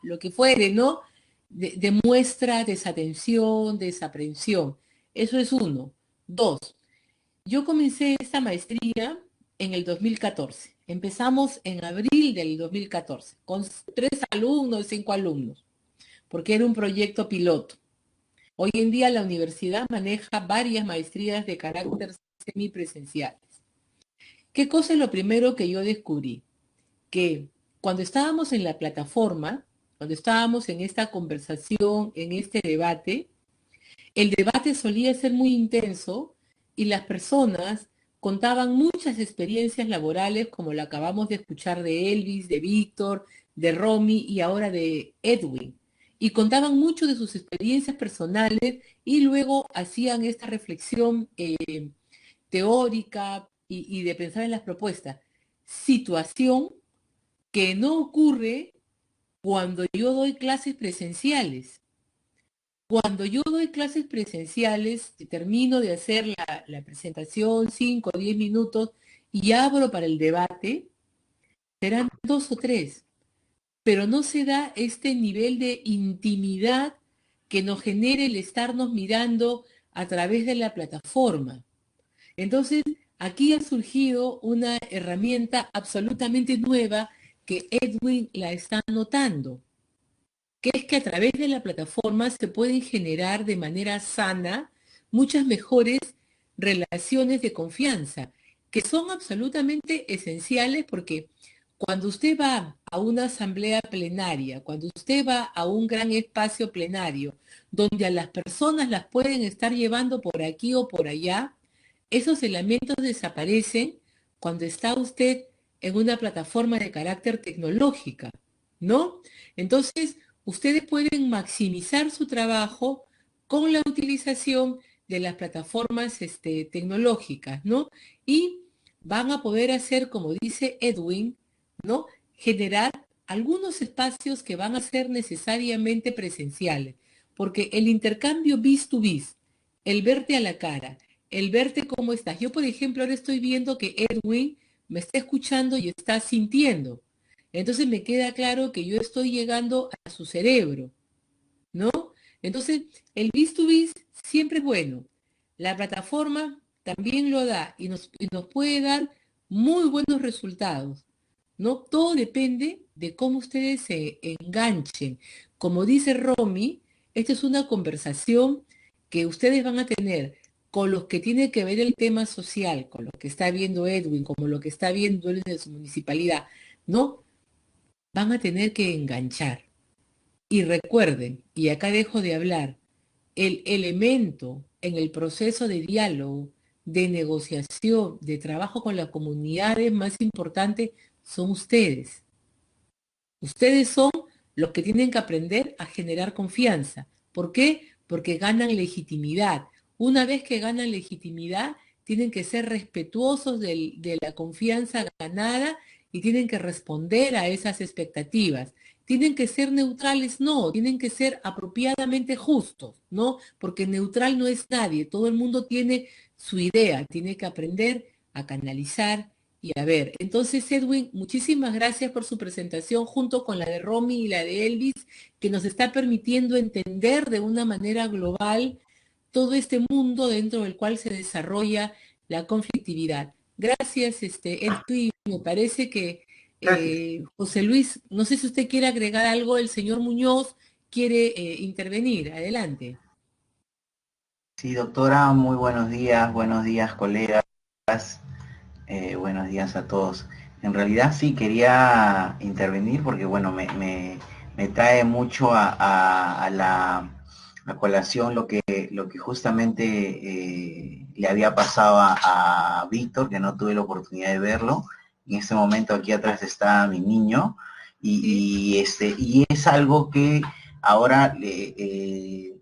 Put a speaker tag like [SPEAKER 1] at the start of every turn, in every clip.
[SPEAKER 1] lo que fuere, ¿no? Demuestra desatención, desaprensión. Eso es uno. Dos, yo comencé esta maestría en el 2014. Empezamos en abril del 2014, con 3 alumnos, 5 alumnos, porque era un proyecto piloto. Hoy en día la universidad maneja varias maestrías de carácter semipresenciales. ¿Qué cosa es lo primero que yo descubrí? Que cuando estábamos en la plataforma, cuando estábamos en esta conversación, en este debate, el debate solía ser muy intenso y las personas contaban muchas experiencias laborales, como la acabamos de escuchar de Elvis, de Víctor, de Romy y ahora de Edwin. Y contaban mucho de sus experiencias personales y luego hacían esta reflexión teórica y de pensar en las propuestas. Situación que no ocurre cuando yo doy clases presenciales. Cuando yo doy clases presenciales, termino de hacer la presentación, 5 o 10 minutos, y abro para el debate, serán 2 o 3, pero no se da este nivel de intimidad que nos genere el estarnos mirando a través de la plataforma. Entonces, aquí ha surgido una herramienta absolutamente nueva que Edwin la está notando, que es que a través de la plataforma se pueden generar de manera sana muchas mejores relaciones de confianza, que son absolutamente esenciales porque cuando usted va a una asamblea plenaria, cuando usted va a un gran espacio plenario, donde a las personas las pueden estar llevando por aquí o por allá, esos elementos desaparecen cuando está usted en una plataforma de carácter tecnológica, ¿no? Entonces, ustedes pueden maximizar su trabajo con la utilización de las plataformas tecnológicas, ¿no? Y van a poder hacer, como dice Edwin, ¿no? Generar algunos espacios que van a ser necesariamente presenciales, porque el intercambio vis to vis, el verte a la cara, el verte cómo estás. Yo, por ejemplo, ahora estoy viendo que Edwin me está escuchando y está sintiendo. Entonces me queda claro que yo estoy llegando a su cerebro, ¿no? Entonces, el vis to vis siempre es bueno. La plataforma también lo da y nos puede dar muy buenos resultados, ¿no? Todo depende de cómo ustedes se enganchen. Como dice Romy, esta es una conversación que ustedes van a tener con los que tiene que ver el tema social, con lo que está viendo Edwin, como lo que está viendo él en su municipalidad, ¿no? Van a tener que enganchar. Y recuerden, y acá dejo de hablar, el elemento en el proceso de diálogo, de negociación, de trabajo con las comunidades más importante son ustedes. Ustedes son los que tienen que aprender a generar confianza. ¿Por qué? Porque ganan legitimidad. Una vez que ganan legitimidad, tienen que ser respetuosos de la confianza ganada y tienen que responder a esas expectativas. ¿Tienen que ser neutrales? No, tienen que ser apropiadamente justos, ¿no? Porque neutral no es nadie, todo el mundo tiene su idea, tiene que aprender a canalizar y a ver. Entonces, Edwin, muchísimas gracias por su presentación junto con la de Romy y la de Elvis, que nos está permitiendo entender de una manera global todo este mundo dentro del cual se desarrolla la conflictividad. Gracias, Edwin. Me parece que
[SPEAKER 2] Gracias.
[SPEAKER 1] José Luis, no sé si usted quiere agregar algo, el señor Muñoz quiere intervenir. Adelante.
[SPEAKER 2] Sí, doctora, muy buenos días, colegas, buenos días a todos. En realidad sí quería intervenir porque, bueno, me trae mucho a a colación lo que justamente le había pasado a Víctor, que no tuve la oportunidad de verlo. En este momento aquí atrás está mi niño
[SPEAKER 1] Sí.
[SPEAKER 2] y es algo que ahora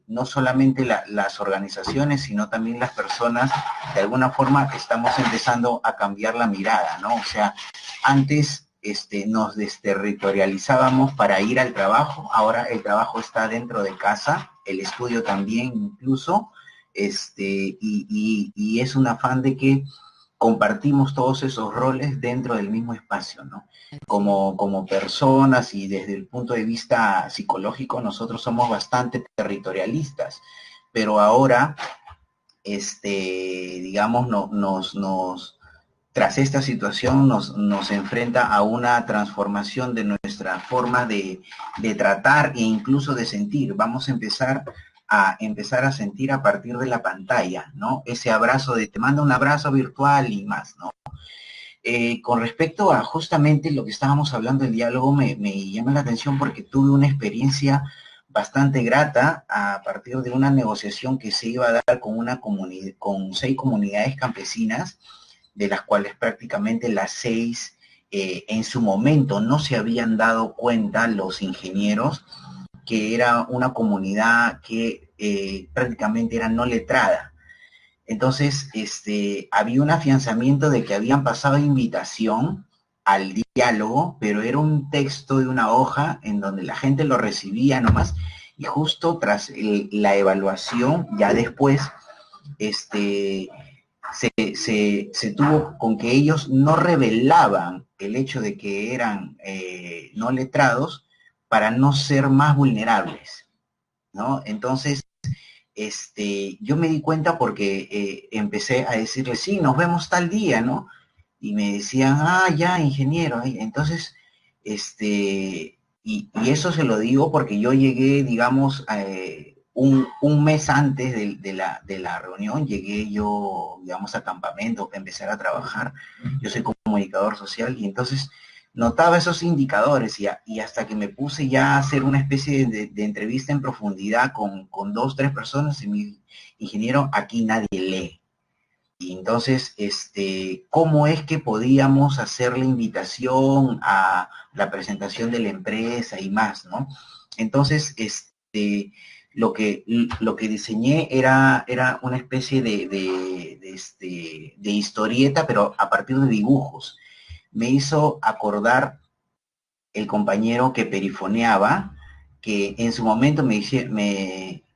[SPEAKER 2] no solamente las organizaciones, sino también las personas, de alguna forma estamos empezando a cambiar la mirada, ¿no? O sea, antes nos desterritorializábamos para ir al trabajo, ahora el trabajo está dentro de casa, el estudio también incluso, y es un afán de que compartimos todos esos roles dentro del mismo espacio, ¿no? Como personas y desde el punto de vista psicológico, nosotros somos bastante territorialistas, pero ahora, digamos, tras esta situación nos enfrenta a una transformación de nuestra forma de tratar e incluso de sentir. Vamos a empezar a sentir a partir de la pantalla, ¿no? Ese abrazo te manda un abrazo virtual y más, ¿no? Con respecto a justamente lo que estábamos hablando del diálogo, me llama la atención porque tuve una experiencia bastante grata a partir de una negociación que se iba a dar con 6 comunidades campesinas, de las cuales prácticamente las 6 en su momento no se habían dado cuenta los ingenieros que era una comunidad que prácticamente era no letrada. Entonces, había un afianzamiento de que habían pasado invitación al diálogo, pero era un texto de una hoja en donde la gente lo recibía nomás, y justo tras la evaluación, ya después, se tuvo con que ellos no revelaban el hecho de que eran no letrados para no ser más vulnerables, ¿no? Entonces, yo me di cuenta porque empecé a decirle, sí, nos vemos tal día, ¿no? Y me decían, ah, ya, ingeniero. Entonces, y eso se lo digo porque yo llegué, digamos, un mes antes de la reunión, llegué yo, digamos, a campamento, a empezar a trabajar. Yo soy comunicador social y entonces notaba esos indicadores y hasta que me puse ya a hacer una especie de entrevista en profundidad con 2, 3 personas y mi ingeniero, aquí nadie lee. Y entonces, ¿cómo es que podíamos hacer la invitación a la presentación de la empresa y más, ¿no? Entonces, lo que diseñé era una especie de historieta, pero a partir de dibujos. Me hizo acordar el compañero que perifoneaba, que en su momento me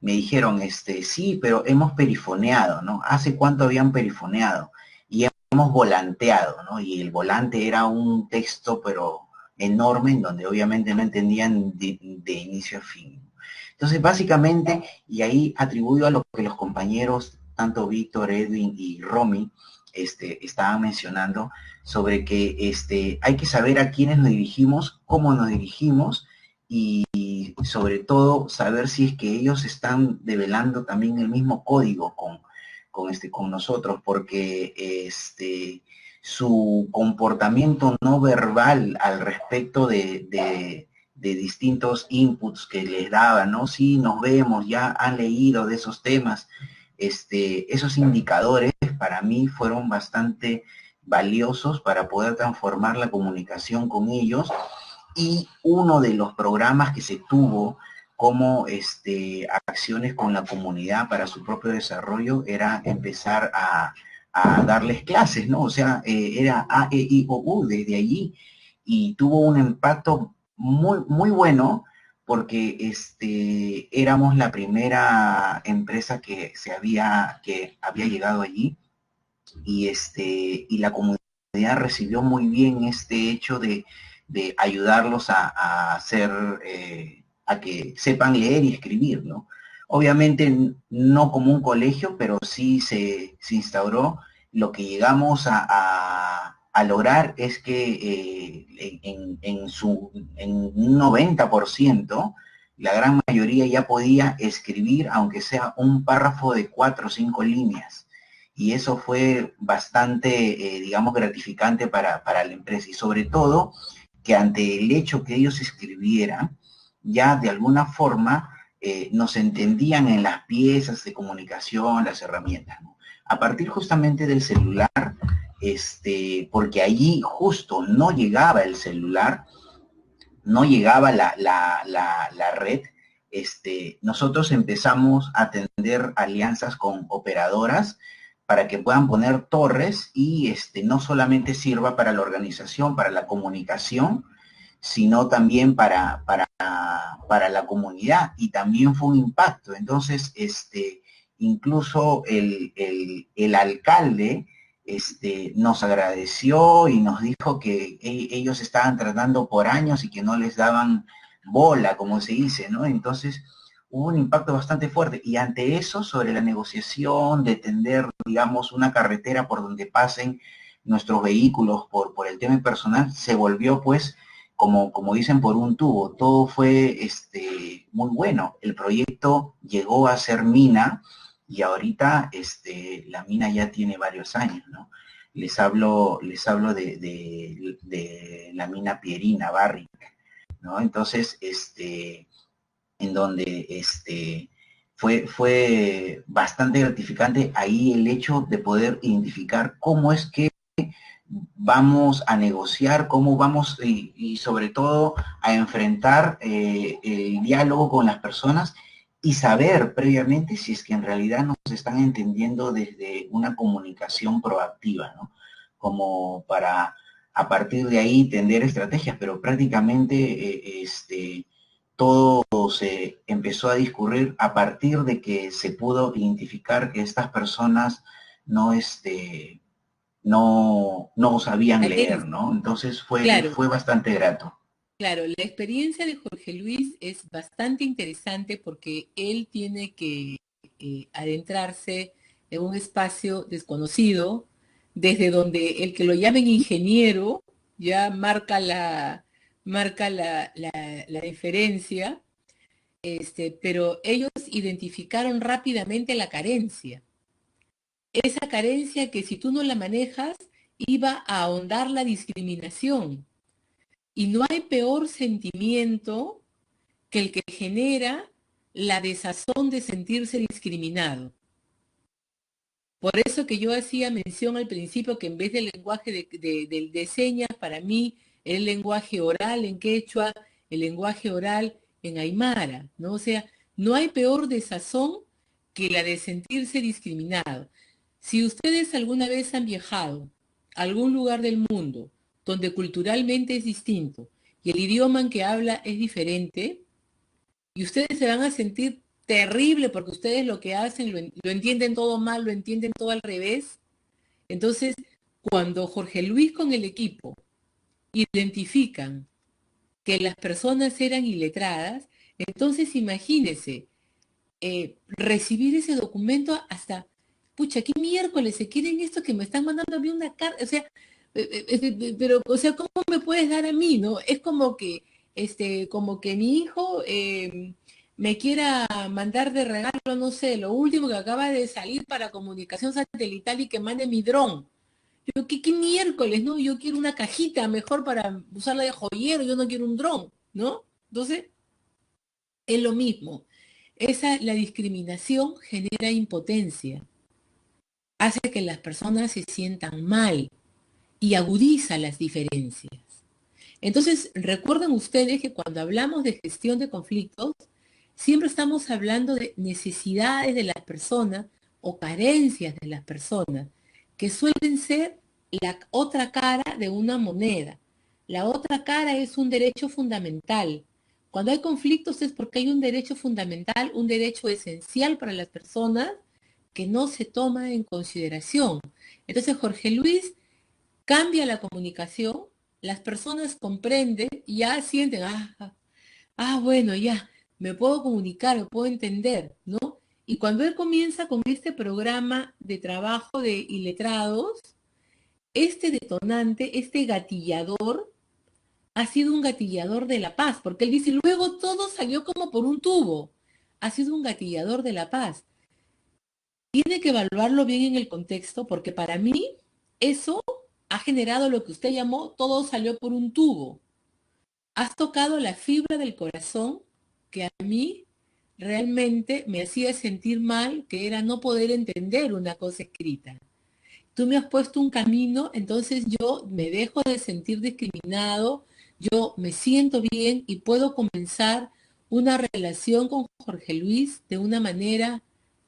[SPEAKER 2] dijeron, sí, pero hemos perifoneado, ¿no? ¿Hace cuánto habían perifoneado? Y hemos volanteado, ¿no? Y el volante era un texto, pero enorme, en donde obviamente no entendían de inicio a fin. Entonces, básicamente, y ahí atribuyo a lo que los compañeros, tanto Víctor, Edwin y Romy, estaban mencionando, sobre que hay que saber a quiénes nos dirigimos, cómo nos dirigimos y sobre todo saber si es que ellos están develando también el mismo código con nosotros, porque su comportamiento no verbal al respecto de distintos inputs que les daban, ¿no? Sí, nos vemos, ya han leído de esos temas. Esos indicadores para mí fueron bastante valiosos para poder transformar la comunicación con ellos, y uno de los programas que se tuvo como acciones con la comunidad para su propio desarrollo era empezar a darles clases, ¿no? O sea, era A, E, I, O, U desde allí, y tuvo un impacto muy, muy bueno porque éramos la primera empresa que había llegado allí, y la comunidad recibió muy bien este hecho de ayudarlos a hacer, a que sepan leer y escribir, ¿no? Obviamente no como un colegio, pero sí se instauró. Lo que llegamos a lograr es que en un 90%, la gran mayoría ya podía escribir, aunque sea un párrafo de 4 o 5 líneas. Y eso fue bastante, digamos, gratificante para la empresa. Y sobre todo, que ante el hecho que ellos escribieran, ya de alguna forma nos entendían en las piezas de comunicación, las herramientas, ¿no? A partir justamente del celular, porque allí justo no llegaba el celular, no llegaba la red, nosotros empezamos a tener alianzas con operadoras para que puedan poner torres y no solamente sirva para la organización, para la comunicación, sino también para la comunidad, y también fue un impacto. Entonces, incluso el alcalde nos agradeció y nos dijo que ellos estaban tratando por años y que no les daban bola, como se dice, ¿no? Entonces hubo un impacto bastante fuerte. Y ante eso, sobre la negociación de tender, digamos, una carretera por donde pasen nuestros vehículos por el tema personal, se volvió pues, como dicen, por un tubo. Todo fue muy bueno. El proyecto llegó a ser mina y ahorita la mina ya tiene varios años, ¿no? Les hablo de la mina Pierina, Barrick, ¿no? Entonces, en donde fue bastante gratificante ahí el hecho de poder identificar cómo es que vamos a negociar, cómo vamos y sobre todo a enfrentar el diálogo con las personas y saber previamente si es que en realidad nos están entendiendo desde una comunicación proactiva, ¿no? Como para a partir de ahí tender estrategias, pero prácticamente todo se empezó a discurrir a partir de que se pudo identificar que estas personas no, no sabían leer, ¿no? Entonces
[SPEAKER 1] Claro,
[SPEAKER 2] fue bastante grato.
[SPEAKER 1] claro, la experiencia de Jorge Luis es bastante interesante porque él tiene que adentrarse en un espacio desconocido, desde donde el que lo llamen ingeniero ya marca la diferencia, pero ellos identificaron rápidamente la carencia. Esa carencia que si tú no la manejas iba a ahondar la discriminación. Y no hay peor sentimiento que el que genera la desazón de sentirse discriminado. Por eso que yo hacía mención al principio que en vez del lenguaje de señas, para mí el lenguaje oral en quechua, el lenguaje oral en aymara, ¿no? O sea, no hay peor desazón que la de sentirse discriminado. Si ustedes alguna vez han viajado a algún lugar del mundo donde culturalmente es distinto y el idioma en que habla es diferente, y ustedes se van a sentir terrible porque ustedes lo que hacen lo entienden todo mal, lo entienden todo al revés. Entonces, cuando Jorge Luis con el equipo identifican que las personas eran iletradas, entonces imagínense recibir ese documento hasta, pucha, ¿qué miércoles se quieren esto que me están mandando a mí una carta? O sea, pero, o sea, ¿cómo me puedes dar a mí, no? Es como que mi hijo me quiera mandar de regalo, no sé, lo último que acaba de salir para comunicación satelital y que mande mi dron. Yo, ¿qué miércoles, no? Yo quiero una cajita mejor para usarla de joyero, yo no quiero un dron, ¿no? Entonces, es lo mismo. La discriminación genera impotencia, hace que las personas se sientan mal y agudiza las diferencias. Entonces, recuerden ustedes que cuando hablamos de gestión de conflictos, siempre estamos hablando de necesidades de las personas o carencias de las personas, que suelen ser la otra cara de una moneda. La otra cara es un derecho fundamental. Cuando hay conflictos es porque hay un derecho fundamental, un derecho esencial para las personas que no se toma en consideración. Entonces, Jorge Luis cambia la comunicación, las personas comprenden y ya sienten, bueno, ya, me puedo comunicar, me puedo entender, ¿no? Y cuando él comienza con este programa de trabajo de iletrados, este detonante, este gatillador, ha sido un gatillador de la paz, porque él dice, luego todo salió como por un tubo, ha sido un gatillador de la paz. Tiene que evaluarlo bien en el contexto, porque para mí eso ha generado lo que usted llamó, todo salió por un tubo. Has tocado la fibra del corazón que a mí realmente me hacía sentir mal, que era no poder entender una cosa escrita. Tú me has puesto un camino, entonces yo me dejo de sentir discriminado, yo me siento bien y puedo comenzar una relación con Jorge Luis de una manera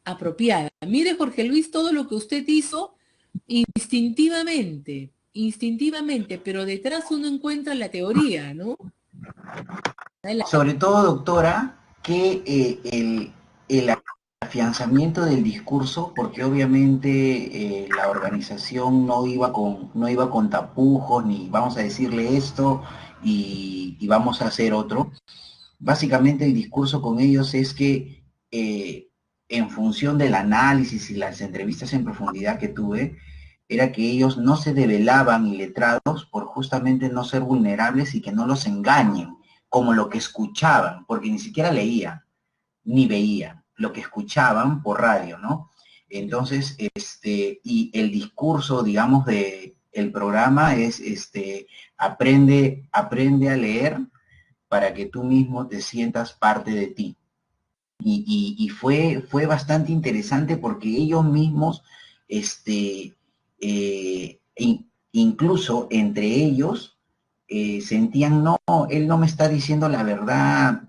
[SPEAKER 1] apropiada. Mire, Jorge Luis, todo lo que usted hizo instintivamente, instintivamente, pero detrás uno encuentra la teoría, ¿no?
[SPEAKER 2] Sobre todo, doctora, que la afianzamiento del discurso, porque obviamente la organización no iba con tapujos, ni vamos a decirle esto y vamos a hacer otro. Básicamente el discurso con ellos es que en función del análisis y las entrevistas en profundidad que tuve, era que ellos no se develaban iletrados por justamente no ser vulnerables y que no los engañen, como lo que escuchaban, porque ni siquiera leían ni veían, lo que escuchaban por radio, ¿no? Entonces, y el discurso, digamos, de el programa es, aprende a leer para que tú mismo te sientas parte de ti. Y fue bastante interesante porque ellos mismos, incluso entre ellos, sentían, no, él no me está diciendo la verdad,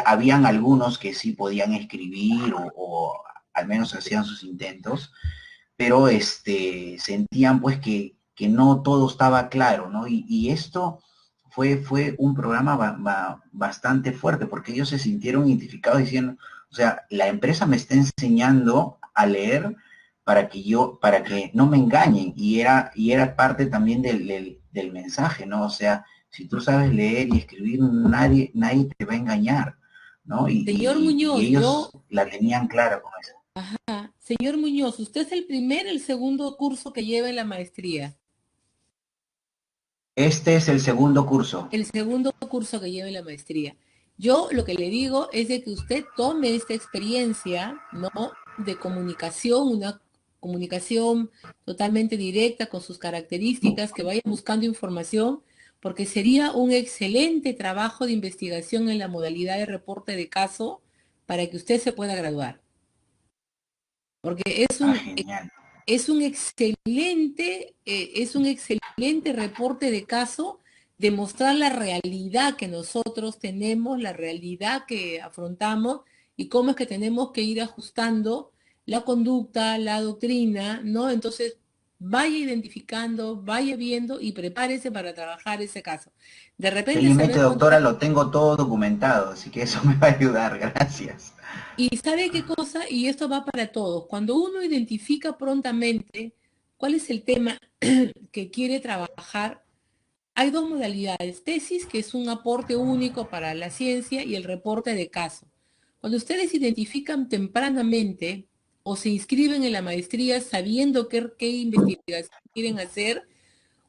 [SPEAKER 2] habían algunos que sí podían escribir o al menos hacían sus intentos, pero sentían pues que no todo estaba claro, ¿no? Y esto fue un programa bastante fuerte, porque ellos se sintieron identificados diciendo, o sea, la empresa me está enseñando a leer para que no me engañen, y era parte también del mensaje, ¿no? O sea, si tú sabes leer y escribir, nadie te va a engañar, ¿no?
[SPEAKER 1] Señor
[SPEAKER 2] Y
[SPEAKER 1] Muñoz,
[SPEAKER 2] ellos la tenían clara con eso.
[SPEAKER 1] señor Muñoz, ¿usted es el primer, el segundo curso que lleva en la maestría?
[SPEAKER 2] Este es el segundo curso.
[SPEAKER 1] El segundo curso que lleva en la maestría. Yo lo que le digo es de que usted tome esta experiencia, ¿no? De comunicación, una comunicación totalmente directa con sus características, que vaya buscando información, porque sería un excelente trabajo de investigación en la modalidad de reporte de caso para que usted se pueda graduar. Porque
[SPEAKER 2] Ah, genial.
[SPEAKER 1] es un excelente reporte de caso de mostrar la realidad que nosotros tenemos, la realidad que afrontamos y cómo es que tenemos que ir ajustando la conducta, la doctrina, ¿no? Entonces, vaya identificando, vaya viendo y prepárese para trabajar ese caso. De repente
[SPEAKER 2] Felizmente,
[SPEAKER 1] saber
[SPEAKER 2] doctora,
[SPEAKER 1] contar.
[SPEAKER 2] lo tengo todo documentado, así que eso me va a ayudar. Gracias.
[SPEAKER 1] Y sabe qué cosa, y esto va para todos, cuando uno identifica prontamente cuál es el tema que quiere trabajar, hay dos modalidades: tesis, que es un aporte único para la ciencia, y el reporte de caso. Cuando ustedes identifican tempranamente o se inscriben en la maestría sabiendo qué investigación quieren hacer,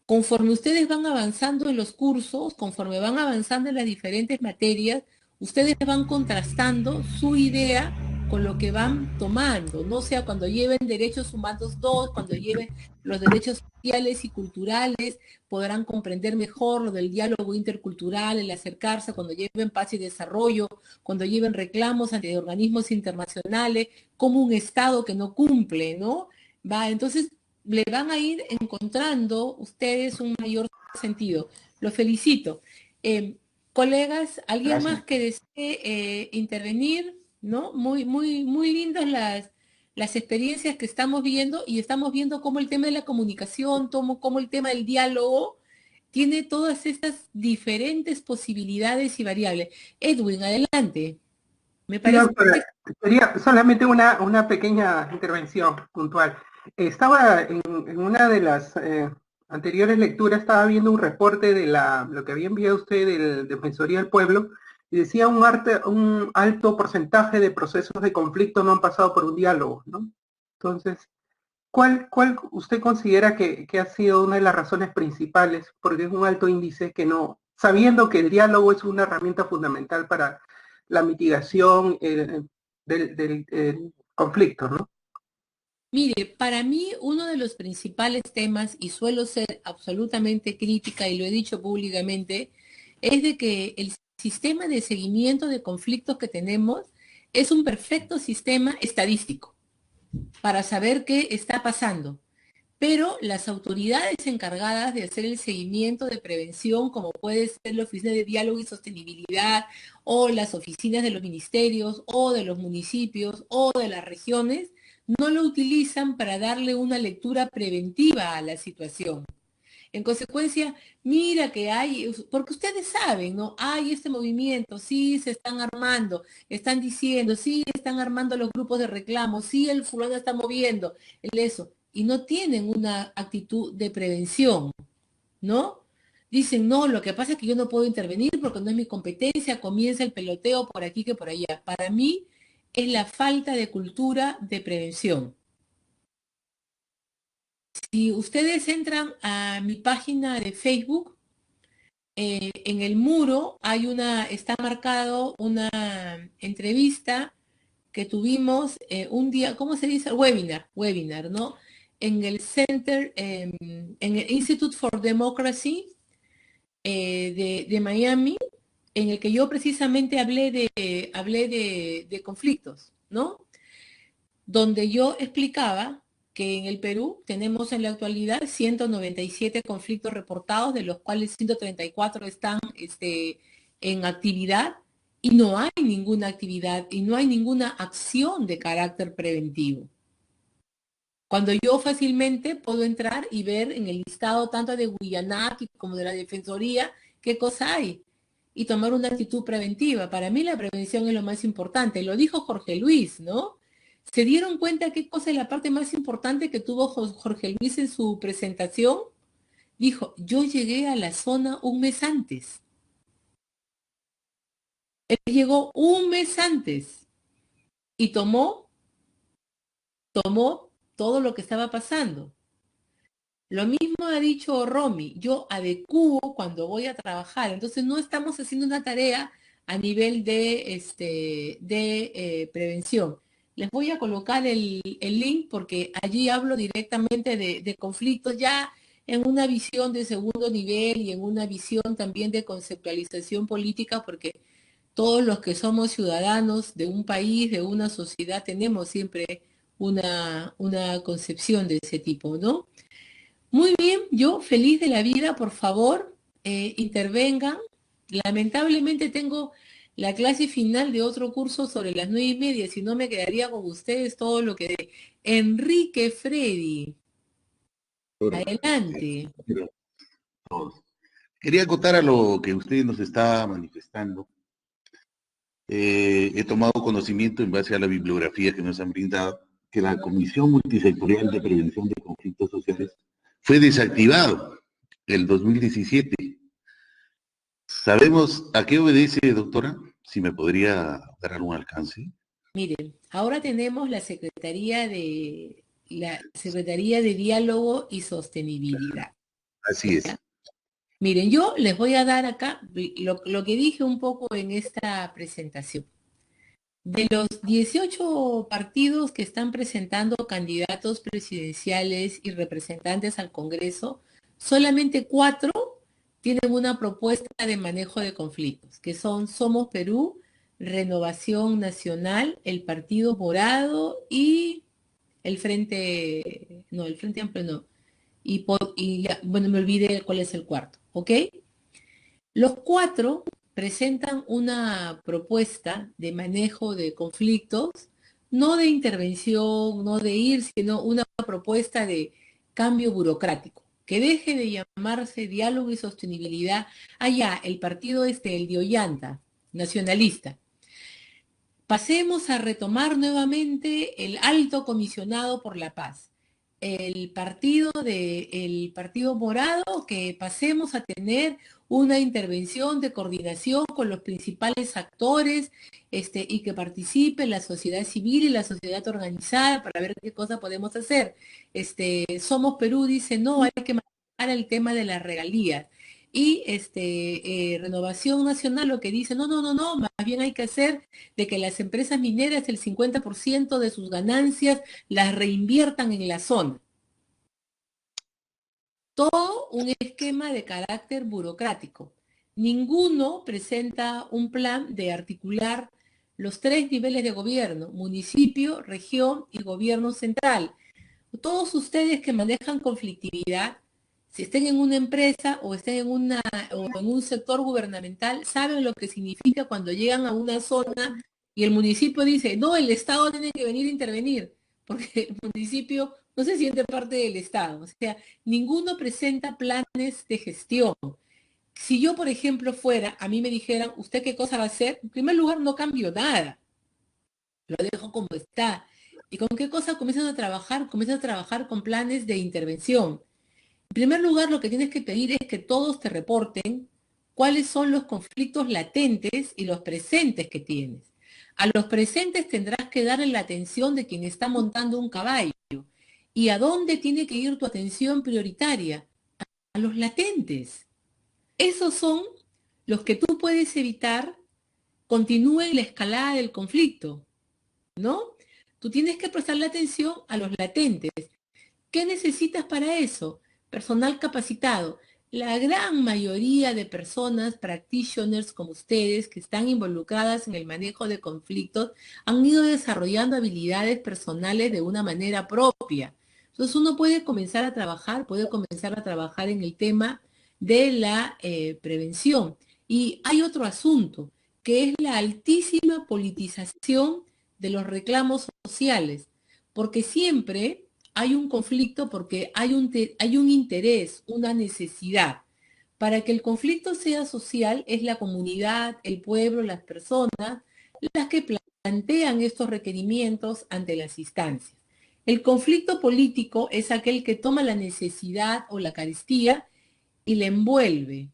[SPEAKER 1] conforme ustedes van avanzando en los cursos, conforme van avanzando en las diferentes materias, ustedes van contrastando su idea con lo que van tomando, no sea cuando lleven derechos humanos 2, cuando lleven los derechos sociales y culturales, podrán comprender mejor lo del diálogo intercultural, el acercarse, cuando lleven paz y desarrollo, cuando lleven reclamos ante organismos internacionales, como un Estado que no cumple, ¿no? Va, entonces le van a ir encontrando ustedes un mayor sentido. Los felicito. Colegas, ¿alguien
[SPEAKER 2] Gracias.
[SPEAKER 1] más que desee intervenir? ¿No? Muy lindas las experiencias que estamos viendo, y estamos viendo cómo el tema de la comunicación, cómo el tema del diálogo tiene todas estas diferentes posibilidades y variables. Edwin, adelante. Me
[SPEAKER 3] Sí,
[SPEAKER 1] parece.
[SPEAKER 3] doctora, quería solamente una pequeña intervención puntual. Estaba en una de las anteriores lecturas, estaba viendo un reporte de lo que había enviado usted del Defensoría del Pueblo, y decía un alto porcentaje de procesos de conflicto no han pasado por un diálogo, ¿no? Entonces, ¿cuál usted considera que ha sido una de las razones principales? Porque es un alto índice que no, sabiendo que el diálogo es una herramienta fundamental para la mitigación del conflicto, ¿no?
[SPEAKER 1] Mire, para mí uno de los principales temas, y suelo ser absolutamente crítica y lo he dicho públicamente, es de que el sistema de seguimiento de conflictos que tenemos es un perfecto sistema estadístico para saber qué está pasando. Pero las autoridades encargadas de hacer el seguimiento de prevención, como puede ser la Oficina de Diálogo y Sostenibilidad, o las oficinas de los ministerios, o de los municipios, o de las regiones, no lo utilizan para darle una lectura preventiva a la situación. En consecuencia, mira que hay, porque ustedes saben, ¿no? Hay este movimiento, sí se están armando, están diciendo, sí están armando los grupos de reclamo, sí el fulano está moviendo, el eso, y no tienen una actitud de prevención, ¿no? Dicen, no, lo que pasa es que yo no puedo intervenir porque no es mi competencia, comienza el peloteo por aquí que por allá. Para mí es la falta de cultura de prevención. Si ustedes entran a mi página de Facebook, en el muro está marcado una entrevista que tuvimos un día, ¿cómo se dice? Webinar, ¿no? En el en el Institute for Democracy de Miami, en el que yo precisamente hablé de conflictos, ¿no? Donde yo explicaba que en el Perú tenemos en la actualidad 197 conflictos reportados, de los cuales 134 están en actividad, y no hay ninguna actividad y no hay ninguna acción de carácter preventivo. Cuando yo fácilmente puedo entrar y ver en el listado tanto de Guyanaki como de la Defensoría qué cosa hay y tomar una actitud preventiva. Para mí la prevención es lo más importante. Lo dijo Jorge Luis, ¿no? ¿Se dieron cuenta qué cosa es la parte más importante que tuvo Jorge Luis en su presentación? Dijo, yo llegué a la zona un mes antes. Él llegó un mes antes y tomó todo lo que estaba pasando. Lo mismo ha dicho Romy, yo adecuo cuando voy a trabajar, entonces no estamos haciendo una tarea a nivel de prevención. Les voy a colocar el link porque allí hablo directamente de conflictos ya en una visión de segundo nivel y en una visión también de conceptualización política, porque todos los que somos ciudadanos de un país, de una sociedad, tenemos siempre una concepción de ese tipo, ¿no? Muy bien, yo feliz de la vida, por favor, intervengan. Lamentablemente tengo la clase final de otro curso sobre las 9:30, si no me quedaría con ustedes todo lo que de Enrique Freddy. Adelante.
[SPEAKER 4] Quería acotar a lo que usted nos está manifestando. He tomado conocimiento en base a la bibliografía que nos han brindado que la Comisión Multisectorial de Prevención de Conflictos Sociales fue desactivado el 2017. ¿Sabemos a qué obedece, doctora? Si me podría dar algún alcance.
[SPEAKER 1] Miren, ahora tenemos la Secretaría de Diálogo y Sostenibilidad.
[SPEAKER 4] Así es.
[SPEAKER 1] Miren, yo les voy a dar acá lo que dije un poco en esta presentación. De los 18 partidos que están presentando candidatos presidenciales y representantes al Congreso, solamente 4 tienen una propuesta de manejo de conflictos, que son Somos Perú, Renovación Nacional, el Partido Morado y el Frente Amplio no. Bueno, me olvidé cuál es el cuarto, ¿ok? Los 4 presentan una propuesta de manejo de conflictos, no de intervención, no de ir, sino una propuesta de cambio burocrático, que deje de llamarse diálogo y sostenibilidad. Allá, el partido el de Ollanta, nacionalista. Pasemos a retomar nuevamente el alto comisionado por la paz. El partido morado, que pasemos a tener una intervención de coordinación con los principales actores y que participe la sociedad civil y la sociedad organizada para ver qué cosa podemos hacer. Somos Perú dice, no, hay que manejar el tema de las regalías. Y Renovación Nacional lo que dice, no, más bien hay que hacer de que las empresas mineras el 50% de sus ganancias las reinviertan en la zona. Todo un esquema de carácter burocrático. Ninguno presenta un plan de articular los 3 niveles de gobierno, municipio, región y gobierno central. Todos ustedes que manejan conflictividad, si estén en una empresa o estén en un sector gubernamental, saben lo que significa cuando llegan a una zona y el municipio dice, no, el Estado tiene que venir a intervenir, porque el municipio no se siente parte del Estado. O sea, ninguno presenta planes de gestión. Si yo, por ejemplo, fuera, a mí me dijeran, ¿usted qué cosa va a hacer? En primer lugar, no cambio nada, lo dejo como está. ¿Y con qué cosa comienzan a trabajar? Comienzan a trabajar con planes de intervención. En primer lugar, lo que tienes que pedir es que todos te reporten cuáles son los conflictos latentes y los presentes que tienes. A los presentes tendrás que darle la atención de quien está montando un caballo. ¿Y a dónde tiene que ir tu atención prioritaria? A los latentes. Esos son los que tú puedes evitar continúen la escalada del conflicto, ¿no? Tú tienes que prestarle atención a los latentes. ¿Qué necesitas para eso? Personal capacitado. La gran mayoría de personas, practitioners como ustedes, que están involucradas en el manejo de conflictos, han ido desarrollando habilidades personales de una manera propia. Entonces uno puede comenzar a trabajar en el tema de la prevención. Y hay otro asunto, que es la altísima politización de los reclamos sociales, porque siempre hay un conflicto porque hay un interés, una necesidad. Para que el conflicto sea social, es la comunidad, el pueblo, las personas, las que plantean estos requerimientos ante las instancias. El conflicto político es aquel que toma la necesidad o la carestía y la envuelve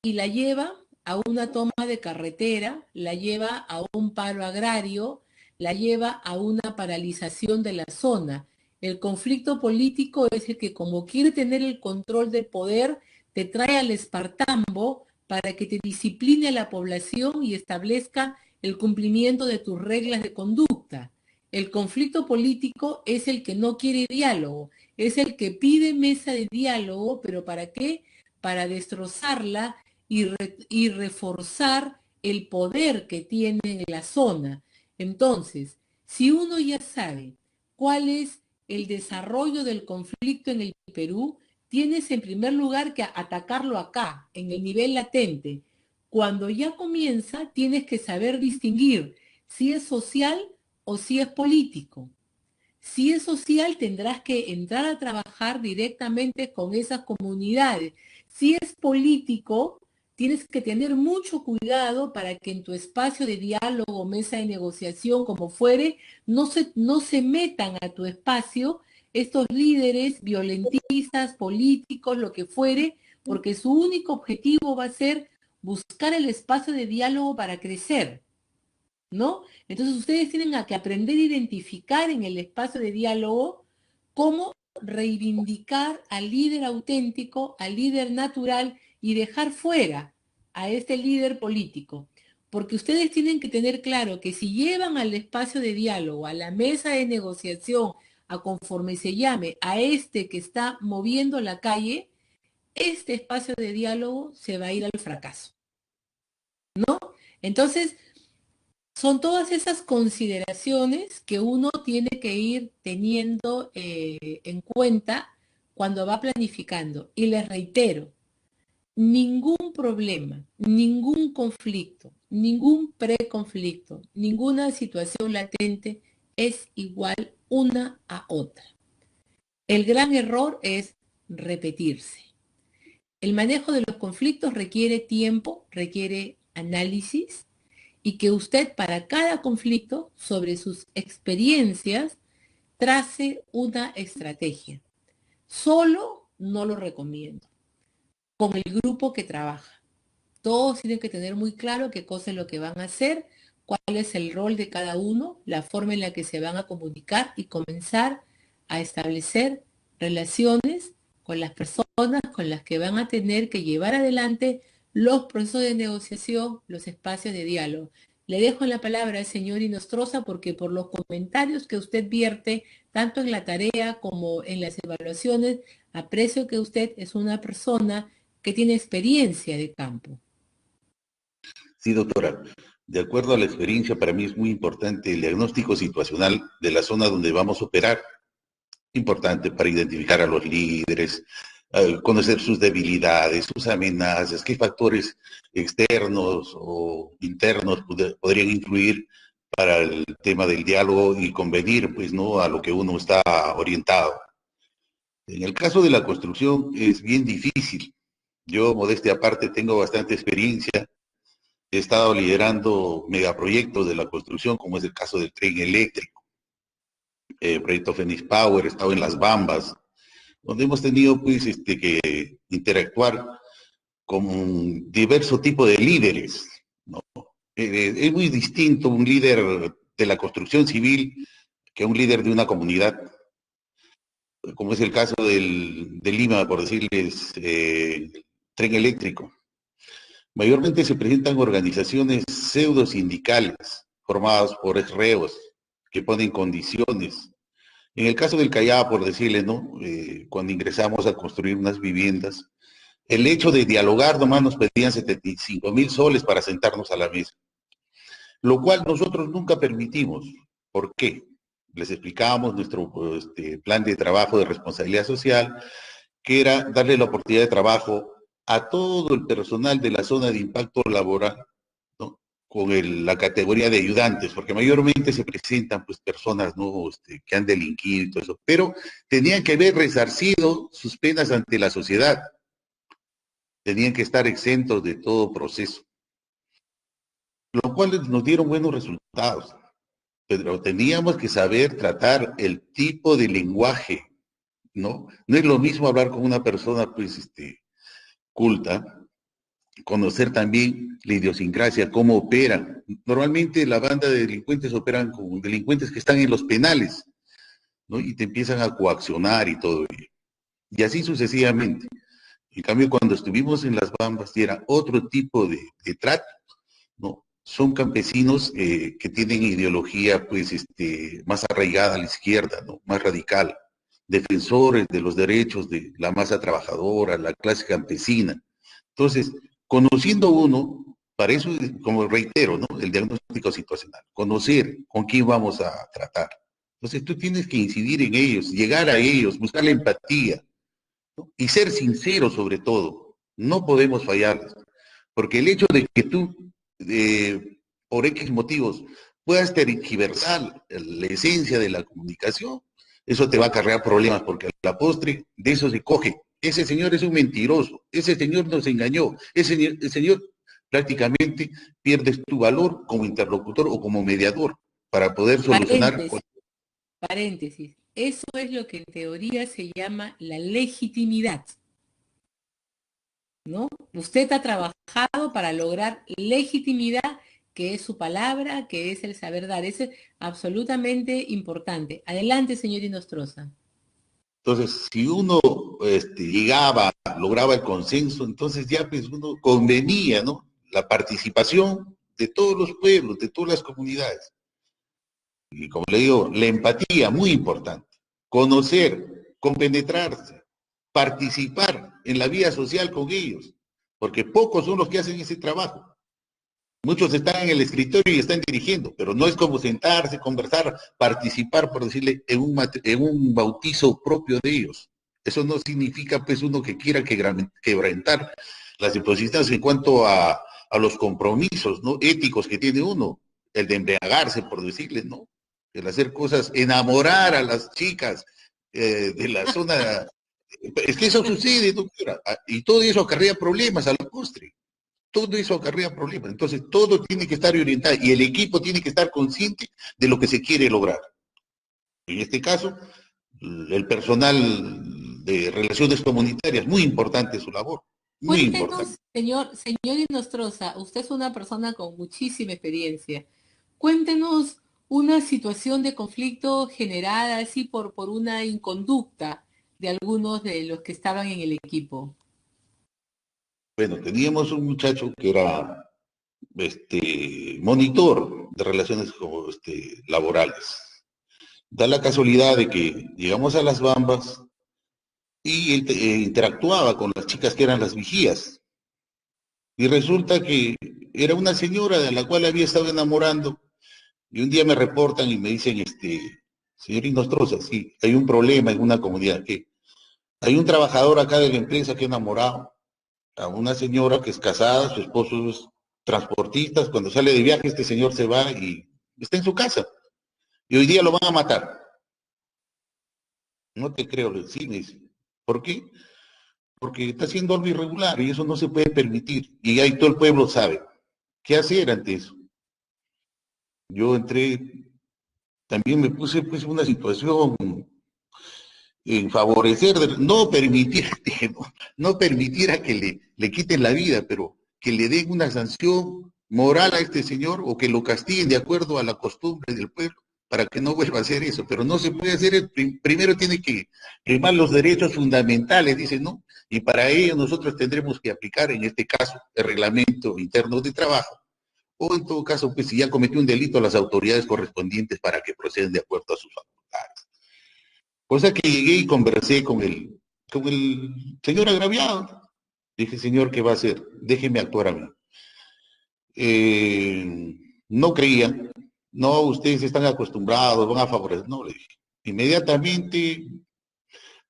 [SPEAKER 1] y la lleva a una toma de carretera, la lleva a un paro agrario, la lleva a una paralización de la zona. El conflicto político es el que, como quiere tener el control del poder, te trae al espartambo para que te discipline a la población y establezca el cumplimiento de tus reglas de conducta. El conflicto político es el que no quiere diálogo, es el que pide mesa de diálogo, pero ¿para qué? Para destrozarla y reforzar el poder que tiene en la zona. Entonces, si uno ya sabe cuál es el desarrollo del conflicto en el Perú, tienes en primer lugar que atacarlo acá, en el nivel latente. Cuando ya comienza, tienes que saber distinguir si es social o si es político. Si es social, tendrás que entrar a trabajar directamente con esas comunidades. Si es político, tienes que tener mucho cuidado para que en tu espacio de diálogo, mesa de negociación, como fuere, no se metan a tu espacio estos líderes violentistas, políticos, lo que fuere, porque su único objetivo va a ser buscar el espacio de diálogo para crecer, ¿no? Entonces ustedes tienen que aprender a identificar en el espacio de diálogo cómo reivindicar al líder auténtico, al líder natural y dejar fuera a este líder político. Porque ustedes tienen que tener claro que si llevan al espacio de diálogo, a la mesa de negociación, a conforme se llame, a este que está moviendo la calle, este espacio de diálogo se va a ir al fracaso, ¿no? Entonces, son todas esas consideraciones que uno tiene que ir teniendo en cuenta cuando va planificando. Y les reitero, ningún problema, ningún conflicto, ningún preconflicto, ninguna situación latente es igual una a otra. El gran error es repetirse. El manejo de los conflictos requiere tiempo, requiere análisis, y que usted para cada conflicto, sobre sus experiencias, trace una estrategia. Solo no lo recomiendo. Con el grupo que trabaja. Todos tienen que tener muy claro qué cosa es lo que van a hacer, cuál es el rol de cada uno, la forma en la que se van a comunicar y comenzar a establecer relaciones con las personas con las que van a tener que llevar adelante los procesos de negociación, los espacios de diálogo. Le dejo la palabra al señor Inostroza porque por los comentarios que usted vierte, tanto en la tarea como en las evaluaciones, aprecio que usted es una persona que tiene experiencia de campo.
[SPEAKER 4] Sí, doctora. De acuerdo a la experiencia, para mí es muy importante el diagnóstico situacional de la zona donde vamos a operar. Importante para identificar a los líderes, conocer sus debilidades, sus amenazas, qué factores externos o internos podrían influir para el tema del diálogo y convenir, pues, ¿no?, a lo que uno está orientado. En el caso de la construcción es bien difícil. Yo, modestia aparte, tengo bastante experiencia. He estado liderando megaproyectos de la construcción, como es el caso del tren eléctrico, proyecto Phoenix Power, he estado en Las Bambas, donde hemos tenido, pues, que interactuar con diversos tipos de líderes, ¿no? Es muy distinto un líder de la construcción civil que un líder de una comunidad, como es el caso de Lima, por decirles, tren eléctrico. Mayormente se presentan organizaciones pseudo sindicales formadas por reos que ponen condiciones. En el caso del Callao, por decirle, ¿no? Cuando ingresamos a construir unas viviendas, el hecho de dialogar nomás nos pedían 75,000 soles para sentarnos a la mesa, lo cual nosotros nunca permitimos. ¿Por qué? Les explicábamos nuestro plan de trabajo de responsabilidad social, que era darle la oportunidad de trabajo a todo el personal de la zona de impacto laboral, ¿no?, con la categoría de ayudantes, porque mayormente se presentan, pues, personas, ¿no?, que han delinquido y todo eso, pero tenían que haber resarcido sus penas ante la sociedad, tenían que estar exentos de todo proceso, lo cual nos dieron buenos resultados, pero teníamos que saber tratar el tipo de lenguaje, ¿no? No es lo mismo hablar con una persona, pues, culta, conocer también la idiosincrasia, cómo operan. Normalmente la banda de delincuentes operan con delincuentes que están en los penales, ¿no?, y te empiezan a coaccionar y todo ello. Y así sucesivamente. En cambio, cuando estuvimos en Las Bambas, era otro tipo de trato, ¿no? Son campesinos que tienen ideología, pues, más arraigada a la izquierda, ¿no?, más radical, defensores de los derechos de la masa trabajadora, la clase campesina. Entonces, conociendo uno, para eso, como reitero, ¿no?, el diagnóstico situacional, conocer con quién vamos a tratar. Entonces, tú tienes que incidir en ellos, llegar a ellos, buscar la empatía, ¿no?, y ser sincero sobre todo. No podemos fallarles, porque el hecho de que tú, por X motivos, puedas tergiversar la esencia de la comunicación, eso te va a acarrear problemas, porque a la postre de eso se coge. Ese señor es un mentiroso, ese señor nos engañó, el señor prácticamente pierdes tu valor como interlocutor o como mediador para poder solucionar.
[SPEAKER 1] Paréntesis. Eso es lo que en teoría se llama la legitimidad, ¿no? Usted ha trabajado para lograr legitimidad, que es su palabra, que es el saber dar. Eso es absolutamente importante. Adelante, señor Inostroza.
[SPEAKER 4] Entonces, si uno llegaba, lograba el consenso, entonces ya, pues, uno convenía, ¿no?, la participación de todos los pueblos, de todas las comunidades. Y como le digo, la empatía, muy importante. Conocer, compenetrarse, participar en la vida social con ellos, porque pocos son los que hacen ese trabajo. Muchos están en el escritorio y están dirigiendo, pero no es como sentarse, conversar, participar, por decirle, en un bautizo propio de ellos. Eso no significa, pues, uno que quiera quebrantar las disposiciones en cuanto a los compromisos, ¿no?, éticos que tiene uno, el de embriagarse, por decirle, ¿no?, el hacer cosas, enamorar a las chicas de la zona. Es que eso sucede, doctora, y todo eso acarrea problemas a la postre. Todo eso acarrea problemas. Entonces, todo tiene que estar orientado y el equipo tiene que estar consciente de lo que se quiere lograr. En este caso, el personal de relaciones comunitarias, muy importante su labor. Muy importante.
[SPEAKER 1] Cuéntenos, señor Inostroza, usted es una persona con muchísima experiencia. Cuéntenos una situación de conflicto generada así por una inconducta de algunos de los que estaban en el equipo.
[SPEAKER 4] Bueno, teníamos un muchacho que era monitor de relaciones laborales. Da la casualidad de que llegamos a Las Bambas y él interactuaba con las chicas que eran las vigías. Y resulta que era una señora de la cual había estado enamorando. Y un día me reportan y me dicen, señor Inostroza, sí, hay un problema en una comunidad, que hay un trabajador acá de la empresa que ha enamorado a una señora que es casada, su esposo es transportista. Cuando sale de viaje, este señor se va y está en su casa. Y hoy día lo van a matar. No te creo, sí, me dice. ¿Por qué? Porque está haciendo algo irregular y eso no se puede permitir. Y ahí todo el pueblo sabe. ¿Qué hacer ante eso? Yo entré, también me puse pues una situación en favorecer, no permitir, dije, no permitiera que le quiten la vida, pero que le den una sanción moral a este señor o que lo castiguen de acuerdo a la costumbre del pueblo para que no vuelva a hacer eso. Pero no se puede hacer, primero tiene que primar los derechos fundamentales, dice, ¿no? Y para ello nosotros tendremos que aplicar, en este caso, el reglamento interno de trabajo, o en todo caso, pues si ya cometió un delito, a las autoridades correspondientes para que procedan de acuerdo a sus facultades. Cosa que llegué y conversé con el señor agraviado. Dije, señor, ¿qué va a hacer? Déjeme actuar a mí. No creía. No, ustedes están acostumbrados, van a favorecer. No, le dije. Inmediatamente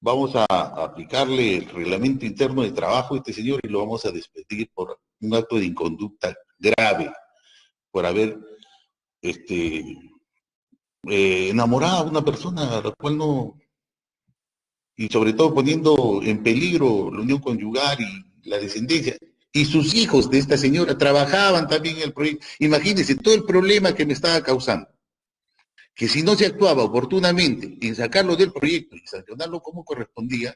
[SPEAKER 4] vamos a aplicarle el reglamento interno de trabajo a este señor y lo vamos a despedir por un acto de inconducta grave, por haber enamorado a una persona a la cual no, y sobre todo poniendo en peligro la unión conyugal y la descendencia. Y sus hijos de esta señora trabajaban también en el proyecto. Imagínense todo el problema que me estaba causando. Que si no se actuaba oportunamente en sacarlo del proyecto y sancionarlo como correspondía,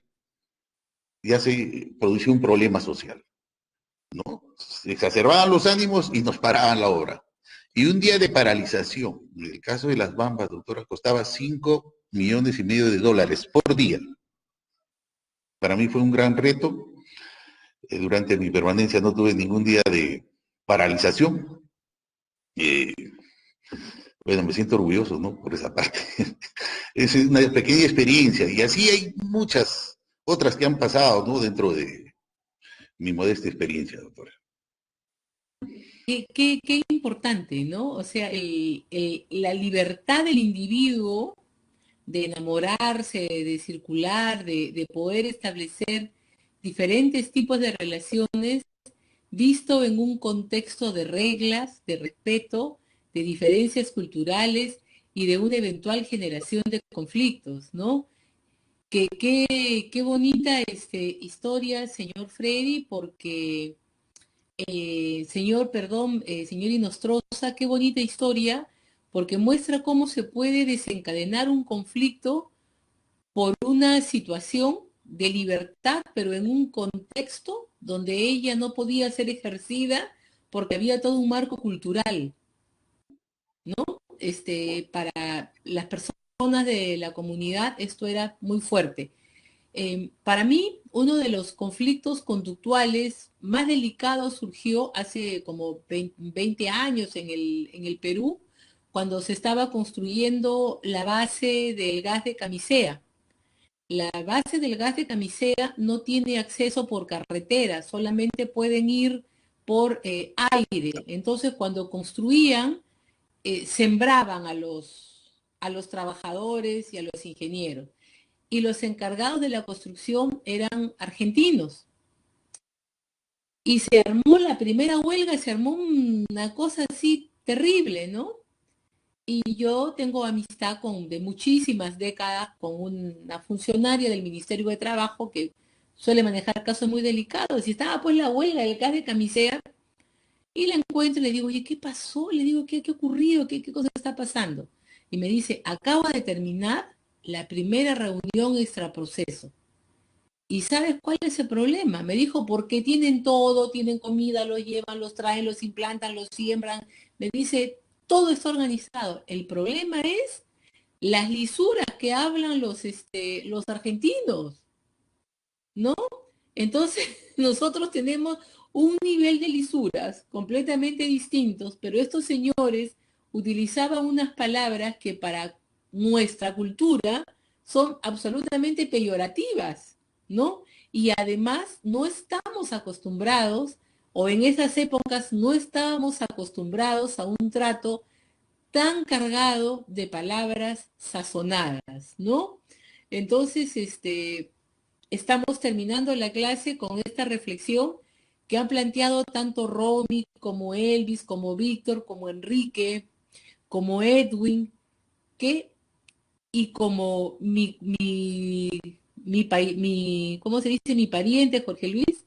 [SPEAKER 4] ya se produció un problema social, ¿no? Se exacerbaban los ánimos y nos paraban la obra. Y un día de paralización, en el caso de las Bambas, doctora, costaba $5,500,000 por día. Para mí fue un gran reto. Durante mi permanencia no tuve ningún día de paralización. Bueno, me siento orgulloso, ¿no? Por esa parte. Es una pequeña experiencia. Y así hay muchas otras que han pasado, ¿no? Dentro de mi modesta experiencia, doctora.
[SPEAKER 1] Qué importante, ¿no? O sea, la libertad del individuo de enamorarse, de circular, de poder establecer diferentes tipos de relaciones, visto en un contexto de reglas, de respeto, de diferencias culturales y de una eventual generación de conflictos, ¿no? Qué bonita historia, señor Freddy, porque, señor Inostroza, qué bonita historia, porque muestra cómo se puede desencadenar un conflicto por una situación de libertad, pero en un contexto donde ella no podía ser ejercida porque había todo un marco cultural, ¿no? Para las personas de la comunidad esto era muy fuerte. Para mí, uno de los conflictos conductuales más delicados surgió hace como 20 años en el Perú, cuando se estaba construyendo la base del gas de Camisea. La base del gas de Camisea no tiene acceso por carretera, solamente pueden ir por aire. Entonces, cuando construían, sembraban a los trabajadores y a los ingenieros. Y los encargados de la construcción eran argentinos. Y se armó la primera huelga, se armó una cosa así terrible, ¿no? Y yo tengo amistad de muchísimas décadas con una funcionaria del Ministerio de Trabajo que suele manejar casos muy delicados. Y estaba pues la huelga del gas de Camisea y la encuentro y le digo, oye, ¿qué pasó? Le digo, ¿qué ha ocurrido? ¿Qué cosa está pasando? Y me dice, acabo de terminar la primera reunión extraproceso. ¿Y sabes cuál es el problema? Me dijo, porque tienen todo, tienen comida, los llevan, los traen, los implantan, los siembran. Me dice, todo está organizado. El problema es las lisuras que hablan los argentinos, ¿no? Entonces, nosotros tenemos un nivel de lisuras completamente distintos, pero estos señores utilizaban unas palabras que para nuestra cultura son absolutamente peyorativas, ¿no? Y además no estamos acostumbrados, o en esas épocas no estábamos acostumbrados a un trato tan cargado de palabras sazonadas, ¿no? Entonces, estamos terminando la clase con esta reflexión que han planteado tanto Romy como Elvis, como Víctor, como Enrique, como Edwin, y como ¿cómo se dice? Mi pariente, Jorge Luis,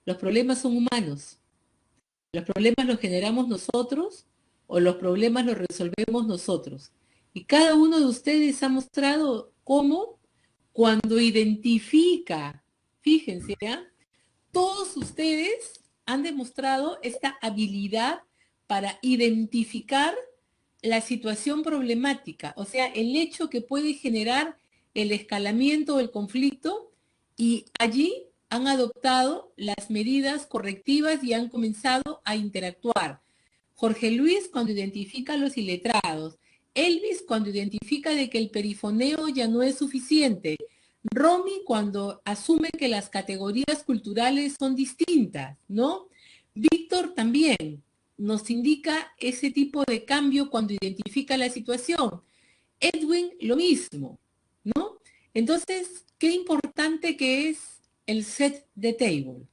[SPEAKER 1] los problemas son humanos. Los problemas los generamos nosotros o los problemas los resolvemos nosotros. Y cada uno de ustedes ha mostrado cómo cuando identifica, fíjense, ¿eh? Todos ustedes han demostrado esta habilidad para identificar la situación problemática, o sea, el hecho que puede generar el escalamiento o el conflicto, y allí han adoptado las medidas correctivas y han comenzado a interactuar. Jorge Luis cuando identifica a los iletrados, Elvis cuando identifica de que el perifoneo ya no es suficiente, Romy cuando asume que las categorías culturales son distintas, ¿no? Víctor también nos indica ese tipo de cambio cuando identifica la situación. Edwin, lo mismo, ¿no? Entonces, qué importante que es el set de table,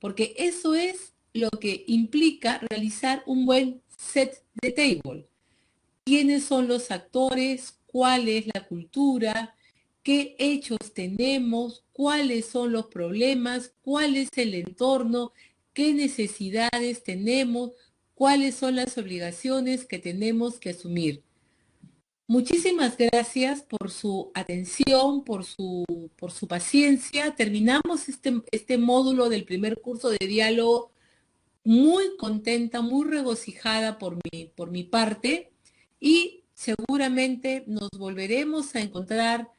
[SPEAKER 1] porque eso es lo que implica realizar un buen set de table. ¿Quiénes son los actores? ¿Cuál es la cultura? ¿Qué hechos tenemos? ¿Cuáles son los problemas? ¿Cuál es el entorno? ¿Qué necesidades tenemos? ¿Cuáles son las obligaciones que tenemos que asumir? Muchísimas gracias por su atención, por su paciencia. Terminamos este módulo del primer curso de diálogo muy contenta, muy regocijada por mi parte, y seguramente nos volveremos a encontrar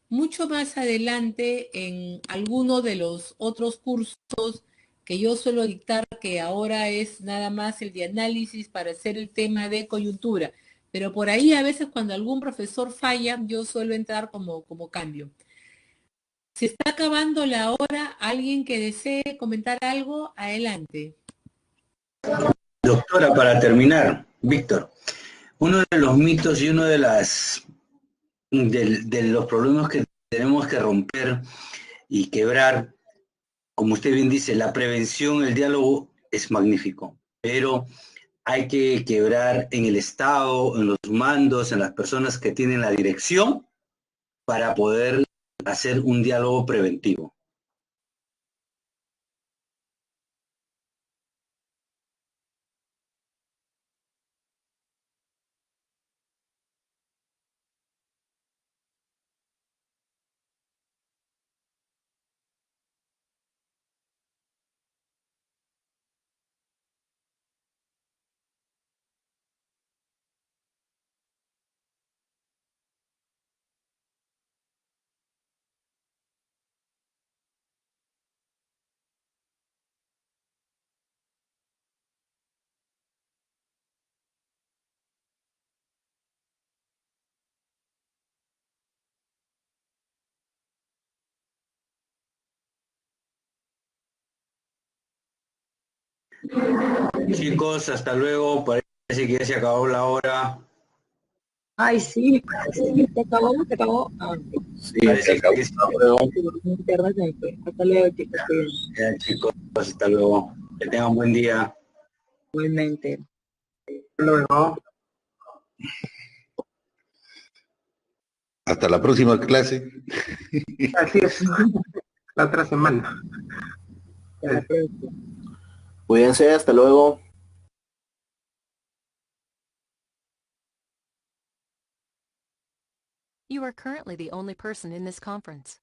[SPEAKER 1] mucho más adelante en alguno de los otros cursos que yo suelo dictar, que ahora es nada más el de análisis para hacer el tema de coyuntura. Pero por ahí a veces cuando algún profesor falla, yo suelo entrar como cambio. Se está acabando la hora. ¿Alguien que desee comentar algo? Adelante.
[SPEAKER 5] Doctora, para terminar, Víctor, uno de los mitos y uno de los problemas que tenemos que romper y quebrar, como usted bien dice, la prevención, el diálogo es magnífico, pero hay que quebrar en el Estado, en los mandos, en las personas que tienen la dirección para poder hacer un diálogo preventivo. Chicos, hasta luego, parece que ya se acabó la hora.
[SPEAKER 6] Ay, sí, sí, se acabó, se acabó. Ah,
[SPEAKER 5] Sí, parece que sí.
[SPEAKER 6] internet se fue. Hasta luego, chicos, cuídense.
[SPEAKER 5] Ya, chicos, hasta luego. Que tengan un buen día.
[SPEAKER 6] Igualmente.
[SPEAKER 3] Luego,
[SPEAKER 4] Hasta la próxima clase.
[SPEAKER 3] así es, la otra semana.
[SPEAKER 6] Hasta la próxima.
[SPEAKER 7] Cuídense, hasta luego.
[SPEAKER 8] You are currently the only person in this conference.